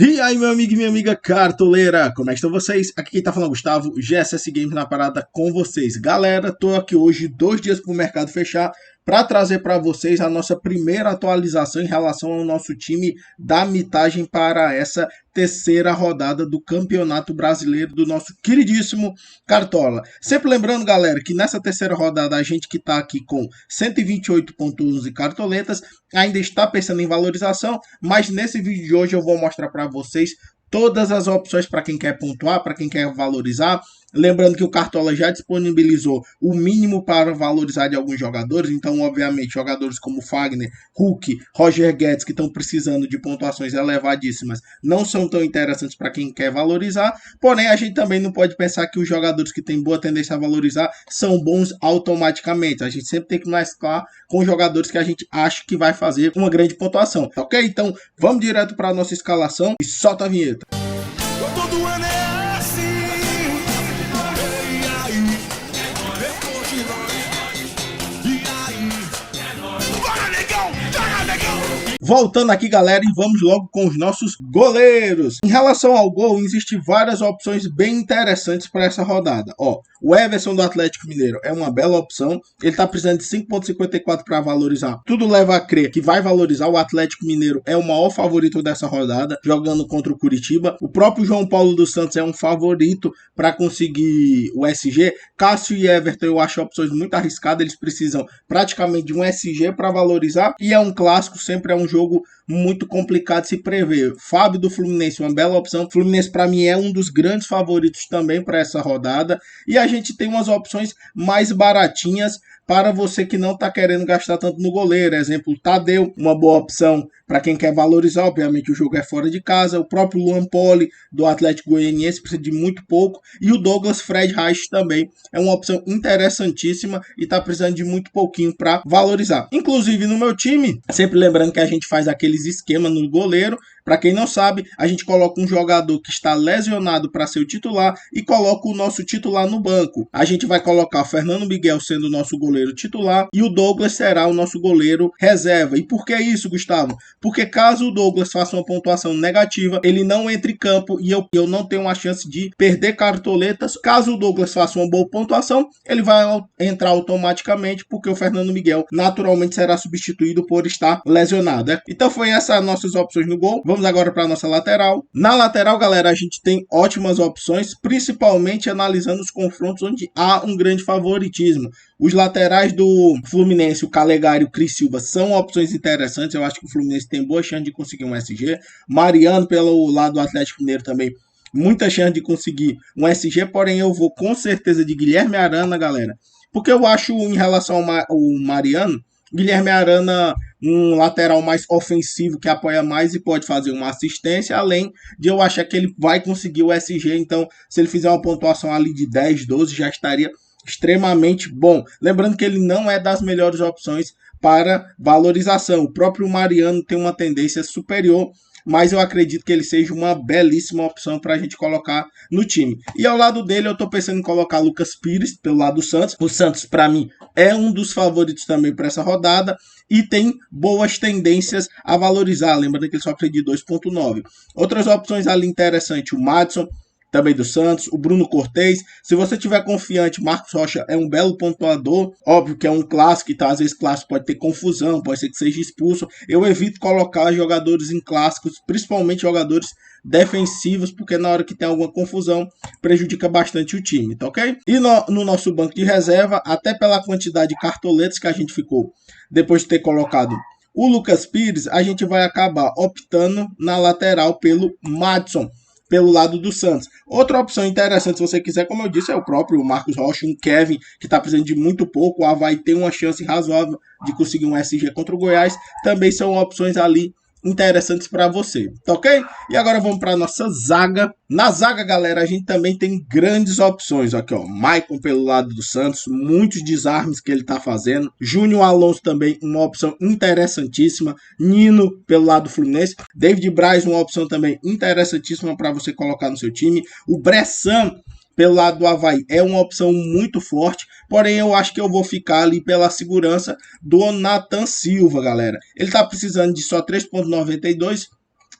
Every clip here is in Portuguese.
E aí, meu amigo e minha amiga cartoleira, como é que estão vocês? Aqui quem tá falando é o Gustavo, GSS Games na parada com vocês. Galera, tô aqui hoje, 2 dias pro mercado fechar, para trazer para vocês a nossa primeira atualização em relação ao nosso time da mitagem para essa terceira rodada do Campeonato Brasileiro do nosso queridíssimo Cartola. Sempre lembrando, galera, que nessa terceira rodada a gente que tá aqui com 128.11 cartoletas ainda está pensando em valorização, mas nesse vídeo de hoje eu vou mostrar para vocês todas as opções para quem quer pontuar, para quem quer valorizar. Lembrando que o Cartola já disponibilizou o mínimo para valorizar de alguns jogadores, então obviamente jogadores como Fagner, Hulk, Roger Guedes, que estão precisando de pontuações elevadíssimas, não são tão interessantes para quem quer valorizar, porém a gente também não pode pensar que os jogadores que têm boa tendência a valorizar são bons automaticamente. A gente sempre tem que mesclar com jogadores que a gente acha que vai fazer uma grande pontuação, ok? Então vamos direto para a nossa escalação e solta a vinheta. Todo ano é assim. Voltando aqui, galera, e vamos logo com os nossos goleiros. Em relação ao gol, existem várias opções bem interessantes para essa rodada. O Everson do Atlético Mineiro é uma bela opção. Ele está precisando de 5,54 para valorizar. Tudo leva a crer que vai valorizar. O Atlético Mineiro é o maior favorito dessa rodada, jogando contra o Curitiba. O próprio João Paulo dos Santos é um favorito para conseguir o SG. Cássio e Everton eu acho opções muito arriscadas. Eles precisam praticamente de um SG para valorizar. E é um clássico, sempre é um jogo muito complicado de se prever. Fábio do Fluminense, uma bela opção. O Fluminense para mim é um dos grandes favoritos também para essa rodada. E a gente tem umas opções mais baratinhas para você que não está querendo gastar tanto no goleiro. Exemplo, Tadeu, uma boa opção para quem quer valorizar. Obviamente o jogo é fora de casa. O próprio Luan Poli do Atlético Goianiense precisa de muito pouco. E o Douglas Fred Reich também é uma opção interessantíssima e está precisando de muito pouquinho para valorizar. Inclusive no meu time, sempre lembrando que a gente faz aqueles esquemas no goleiro. Para quem não sabe, a gente coloca um jogador que está lesionado para ser o titular e coloca o nosso titular no banco. A gente vai colocar o Fernando Miguel sendo o nosso goleiro titular e o Douglas será o nosso goleiro reserva. E por que isso, Gustavo? Porque caso o Douglas faça uma pontuação negativa, ele não entra em campo e eu não tenho uma chance de perder cartoletas. Caso o Douglas faça uma boa pontuação, ele vai entrar automaticamente porque o Fernando Miguel naturalmente será substituído por estar lesionado. Então foi essas nossas opções no gol. Vamos agora para a nossa lateral. Na lateral, galera, a gente tem ótimas opções, principalmente analisando os confrontos onde há um grande favoritismo. Os laterais do Fluminense, o Calegari e o Cris Silva, são opções interessantes. Eu acho que o Fluminense tem boa chance de conseguir um SG. Mariano, pelo lado do Atlético Mineiro, também muita chance de conseguir um SG, porém eu vou com certeza de Guilherme Arana, galera. Porque eu acho, em relação ao Mariano, Guilherme Arana um lateral mais ofensivo que apoia mais e pode fazer uma assistência, além de eu achar que ele vai conseguir o SG, então se ele fizer uma pontuação ali de 10, 12 já estaria extremamente bom. Lembrando que ele não é das melhores opções para valorização. O próprio Mariano tem uma tendência superior, mas eu acredito que ele seja uma belíssima opção para a gente colocar no time. E ao lado dele eu estou pensando em colocar Lucas Pires, pelo lado do Santos. O Santos, para mim, é um dos favoritos também para essa rodada e tem boas tendências a valorizar. Lembrando que ele só precisa de 2,9. Outras opções ali interessantes, o Madison, também do Santos, o Bruno Cortez. Se você tiver confiante, Marcos Rocha é um belo pontuador. Óbvio que é um clássico, então às vezes clássico pode ter confusão, pode ser que seja expulso. Eu evito colocar jogadores em clássicos, principalmente jogadores defensivos, porque na hora que tem alguma confusão, prejudica bastante o time, tá ok? E no nosso banco de reserva, até pela quantidade de cartoletas que a gente ficou, depois de ter colocado o Lucas Pires, a gente vai acabar optando na lateral pelo Madison, pelo lado do Santos. Outra opção interessante, se você quiser, como eu disse, é o próprio Marcos Rocha, um Kevin, que está precisando de muito pouco. O Avaí tem uma chance razoável de conseguir um SG contra o Goiás. Também são opções ali interessantes para você, tá ok? E agora vamos para a nossa zaga. Na zaga, galera, a gente também tem grandes opções. Aqui, ó, Maicon pelo lado do Santos, muitos desarmes que ele tá fazendo. Júnior Alonso também, uma opção interessantíssima. Nino pelo lado do Fluminense. David Braz, uma opção também interessantíssima para você colocar no seu time. O Bressan pelo lado do Avaí é uma opção muito forte, porém eu acho que eu vou ficar ali pela segurança do Nathan Silva, galera. Ele tá precisando de só 3,92,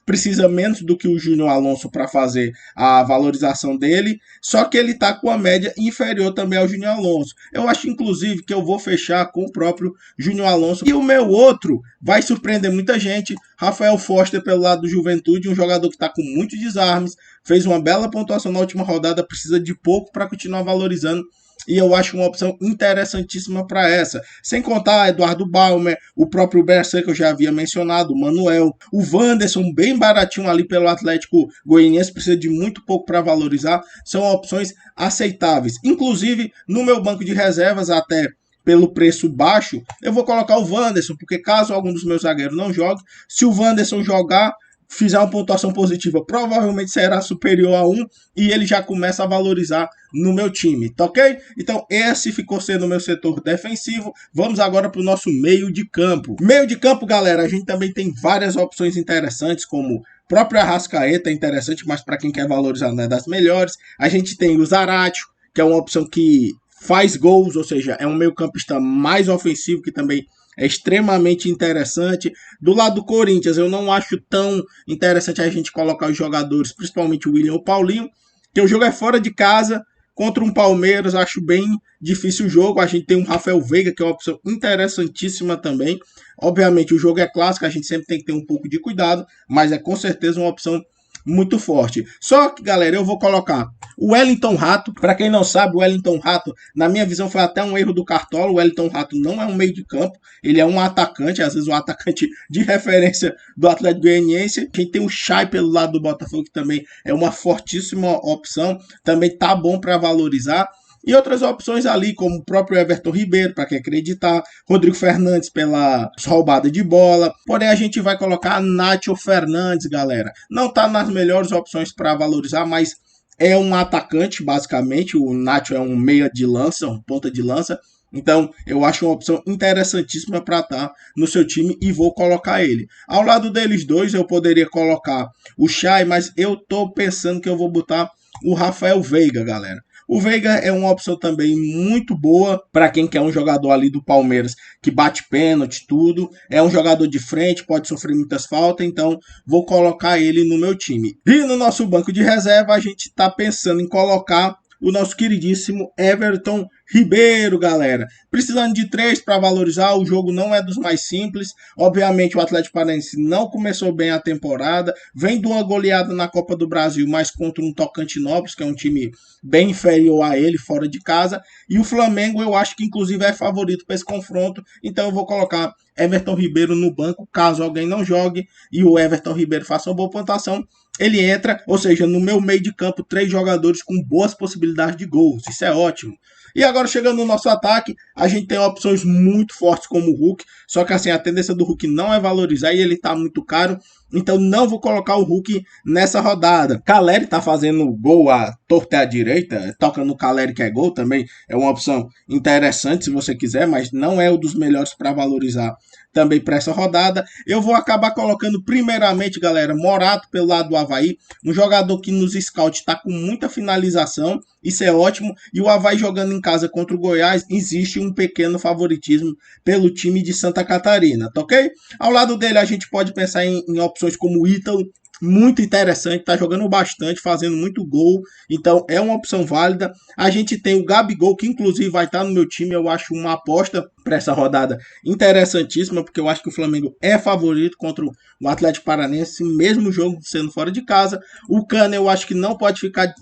precisa menos do que o Júnior Alonso para fazer a valorização dele, só que ele está com a média inferior também ao Júnior Alonso. Eu acho, inclusive, que eu vou fechar com o próprio Júnior Alonso. E o meu outro vai surpreender muita gente, Rafael Foster pelo lado do Juventude, um jogador que está com muitos desarmes, fez uma bela pontuação na última rodada, precisa de pouco para continuar valorizando. E eu acho uma opção interessantíssima para essa. Sem contar Eduardo Balmer, o próprio Bercer que eu já havia mencionado, o Manuel, o Wanderson, bem baratinho ali pelo Atlético Goianiense, precisa de muito pouco para valorizar. São opções aceitáveis. Inclusive, no meu banco de reservas, até pelo preço baixo, eu vou colocar o Wanderson, porque caso algum dos meus zagueiros não jogue, se o Wanderson jogar, fizer uma pontuação positiva, provavelmente será superior a 1 e ele já começa a valorizar no meu time, tá ok? Então esse ficou sendo o meu setor defensivo. Vamos agora para o nosso meio de campo. Meio de campo, galera, a gente também tem várias opções interessantes, como próprio Arrascaeta, interessante, mas para quem quer valorizar não é das melhores. A gente tem o Zaratio, que é uma opção que faz gols, ou seja, é um meio campista mais ofensivo, que também é extremamente interessante. Do lado do Corinthians, eu não acho tão interessante a gente colocar os jogadores, principalmente o William ou o Paulinho, que o jogo é fora de casa, contra um Palmeiras, acho bem difícil o jogo. A gente tem um Rafael Veiga, que é uma opção interessantíssima também. Obviamente, o jogo é clássico, a gente sempre tem que ter um pouco de cuidado, mas é com certeza uma opção muito forte. Só que, galera, eu vou colocar o Wellington Rato. Para quem não sabe, o Wellington Rato, na minha visão, foi até um erro do Cartola. O Wellington Rato não é um meio de campo, ele é um atacante, às vezes um atacante de referência do Atlético Goianiense. A gente tem o Chay pelo lado do Botafogo, que também é uma fortíssima opção, também tá bom para valorizar. E outras opções ali, como o próprio Everton Ribeiro, para quem acreditar, Rodrigo Fernandes pela roubada de bola. Porém, a gente vai colocar Nacho Fernandes, galera. Não está nas melhores opções para valorizar, mas é um atacante, basicamente. O Nacho é um meia de lança, um ponta de lança. Então, eu acho uma opção interessantíssima para estar no seu time e vou colocar ele. Ao lado deles dois, eu poderia colocar o Chay, mas eu tô pensando que eu vou botar o Rafael Veiga, galera. O Veiga é uma opção também muito boa para quem quer um jogador ali do Palmeiras que bate pênalti, tudo. É um jogador de frente, pode sofrer muitas faltas, então vou colocar ele no meu time. E no nosso banco de reserva a gente está pensando em colocar o nosso queridíssimo Everton Ribeiro, galera. Precisando de 3 para valorizar, o jogo não é dos mais simples. Obviamente o Atlético Paranaense não começou bem a temporada, vem de uma goleada na Copa do Brasil, mas contra um Tocantinópolis, que é um time bem inferior a ele, fora de casa. E o Flamengo eu acho que inclusive é favorito para esse confronto, então eu vou colocar Everton Ribeiro no banco, caso alguém não jogue e o Everton Ribeiro faça uma boa pontuação. Ele entra, ou seja, no meu meio de campo, 3 jogadores com boas possibilidades de gols. Isso é ótimo. E agora, chegando no nosso ataque, a gente tem opções muito fortes como o Hulk. Só que assim, a tendência do Hulk não é valorizar e ele tá muito caro. Então não vou colocar o Hulk nessa rodada. Caleri tá fazendo gol à torta e à direita. Toca no Caleri que é gol também. É uma opção interessante se você quiser, mas não é um dos melhores para valorizar também para essa rodada. Eu vou acabar colocando primeiramente, galera, Morato pelo lado do Avaí. Um jogador que nos scouts está com muita finalização. Isso é ótimo. E o Avaí jogando em casa contra o Goiás, existe um pequeno favoritismo pelo time de Santa Catarina, tá ok? Ao lado dele a gente pode pensar em opções como o Ítalo, muito interessante, tá jogando bastante, fazendo muito gol, então é uma opção válida. A gente tem o Gabigol, que inclusive vai estar no meu time, eu acho uma aposta para essa rodada interessantíssima, porque eu acho que o Flamengo é favorito contra o Atlético Paranaense, mesmo o jogo sendo fora de casa. O Cano eu acho que não pode ficar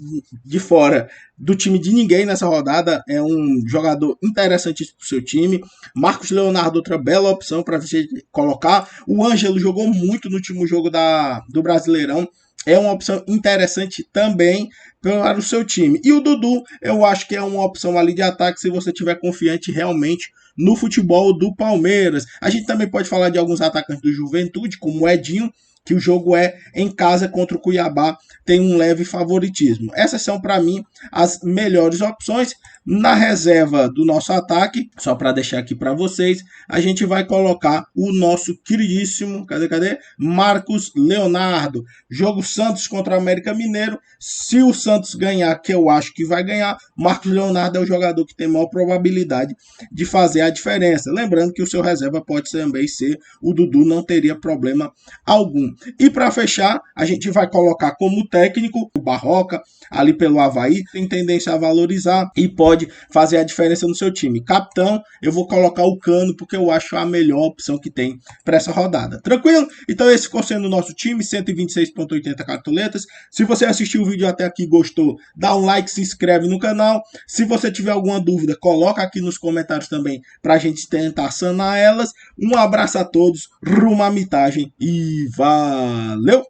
de fora do time de ninguém nessa rodada, é um jogador interessantíssimo para o seu time. Marcos Leonardo, outra bela opção para você colocar. O Ângelo jogou muito no último jogo do Brasileirão, é uma opção interessante também para o seu time. E o Dudu, eu acho que é uma opção ali de ataque se você estiver confiante realmente no futebol do Palmeiras. A gente também pode falar de alguns atacantes do Juventude, como o Edinho, que o jogo é em casa contra o Cuiabá, tem um leve favoritismo. Essas são, para mim, as melhores opções. Na reserva do nosso ataque, só para deixar aqui para vocês, a gente vai colocar o nosso queridíssimo, cadê? Marcos Leonardo. Jogo Santos contra o América Mineiro. Se o Santos ganhar, que eu acho que vai ganhar, Marcos Leonardo é o jogador que tem maior probabilidade de fazer a diferença. Lembrando que o seu reserva pode também ser o Dudu, não teria problema algum. nenhum. E para fechar, a gente vai colocar como técnico o Barroca, ali pelo Avaí, tem tendência a valorizar e pode fazer a diferença no seu time. Capitão, eu vou colocar o Cano, porque eu acho a melhor opção que tem para essa rodada. Tranquilo? Então esse ficou sendo o nosso time, 126.80 cartoletas. Se você assistiu o vídeo até aqui e gostou, dá um like, se inscreve no canal. Se você tiver alguma dúvida, coloca aqui nos comentários também para a gente tentar sanar elas. Um abraço a todos, rumo à mitagem e valeu!